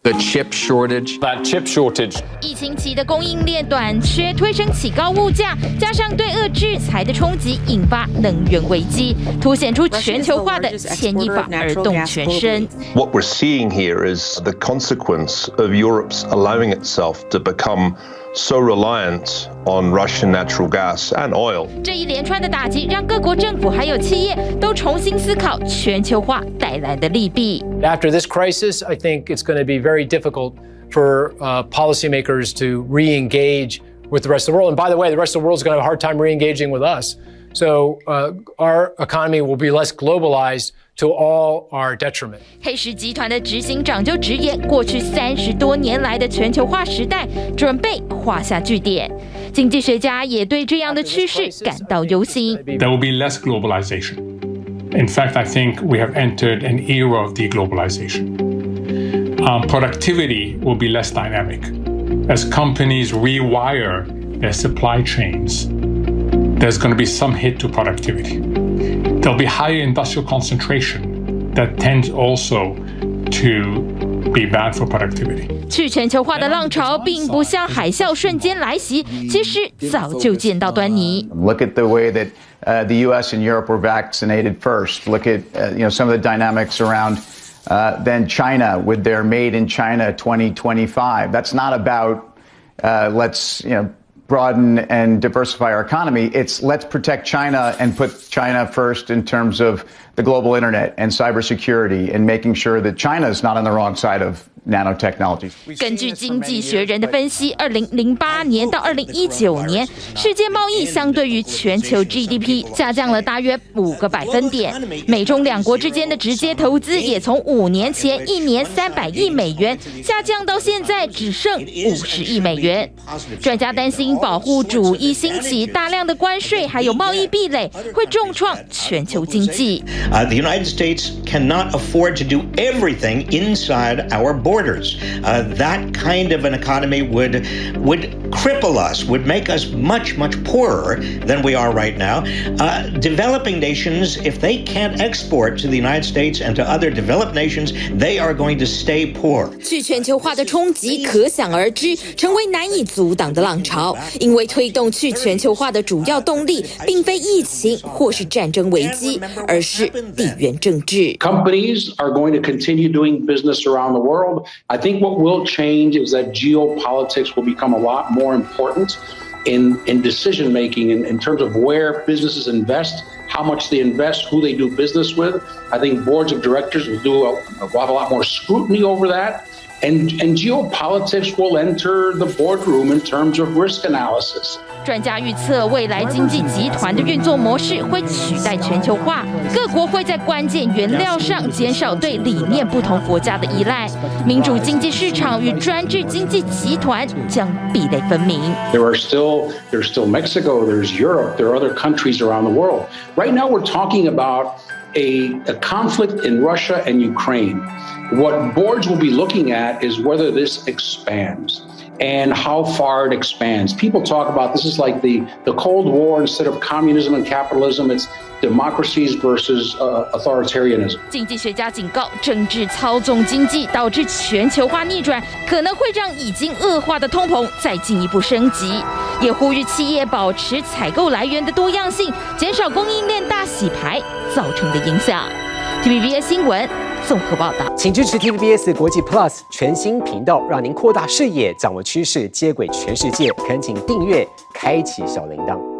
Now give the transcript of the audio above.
The chip shortage. That chip shortage. 疫情期的供应链短缺推升起高物价，加上对俄制裁的冲击，引发能源危机，凸显出全球化的牵一发而动全身。What we're seeing here is the consequence of Europe's allowing itself to become so reliant on Russian natural gas and oil. 这一连串的打击，让各国政府还有企业都重新思考全球化带来的利弊。After this crisis, I think it's going to be very difficult for policymakers to re-engage with the rest of the world. And by the way, the rest of the world is going to have a hard time re-engaging with us. So our economy will be less globalized to all our detriment. 黑石集团的执行长就直言，过去30多年来的全球化时代准备画下句点。经济学家也对这样的趋势感到忧心。There will be less globalization. In fact, I think we have entered an era of deglobalization. Productivity will be less dynamic. As companies rewire their supply chains, there's going to be some hit to productivity. There'll be higher industrial concentration that tends also to be bad for productivity. 去全球化的浪潮并不像海啸瞬间来袭，其实早就见到端倪。Look at the way that the U.S. and Europe were vaccinated first. Look at some of the dynamics around then China with their Made in China 2025. That's not about let's broaden and diversify our economy. It's let's protect China and put China first in terms of the global internet and cybersecurity and making sure that China is not on the wrong side of nanotechnology. 根据经济学人的分析，2008年到2019年，世界贸易相对于全球 GDP 下降了大约5个百分点。美中两国之间的直接投资也从5年前1年300亿美元下降到现在只剩50亿美元。专家担心保护主义兴起，大量的关税还有贸易壁垒会重创全球经济。The United States cannot afford to do everything inside our borders. That kind of an economy would cripple us, would make us much poorer than we are right now. Developing nations, if they can't export to the United States and to other developed nations, they are going to stay poor. 去全球化的冲击可想而知，成为难以阻挡的浪潮。因为推动去全球化的主要动力，并非疫情或是战争危机，而是地缘政治。Companies are going to continue doing business around the world. I think what will change is that geopolitics will become a lot more important in decision making in terms of where businesses invest, how much they invest, who they do business with. I think boards of directors will have a lot more scrutiny over that. And geopolitics will enter the boardroom in terms of risk analysis. 专家预测，未来经济集团的运作模式会取代全球化，各国会在关键原料上减少对理念不同国家的依赖，民主经济市场与专制经济集团将壁垒分明。There's still Mexico, there's Europe, there are other countries around the world. Right now, we're talking about a conflict in Russia and Ukraine. What boards will be looking at is whether this expands and how far it expands. People talk about this is like the Cold War. Instead of communism and capitalism, it's democracies versus authoritarianism. 经济学家警告，政治操纵经济导致全球化逆转，可能会让已经恶化的通膨再进一步升级。也呼吁企业保持采购来源的多样性，减少供应链大洗牌造成的影响。TVBS 新闻综合报道，请支持 TVBS 国际 Plus 全新频道，让您扩大视野，掌握趋势，接轨全世界。恳请订阅，开启小铃铛。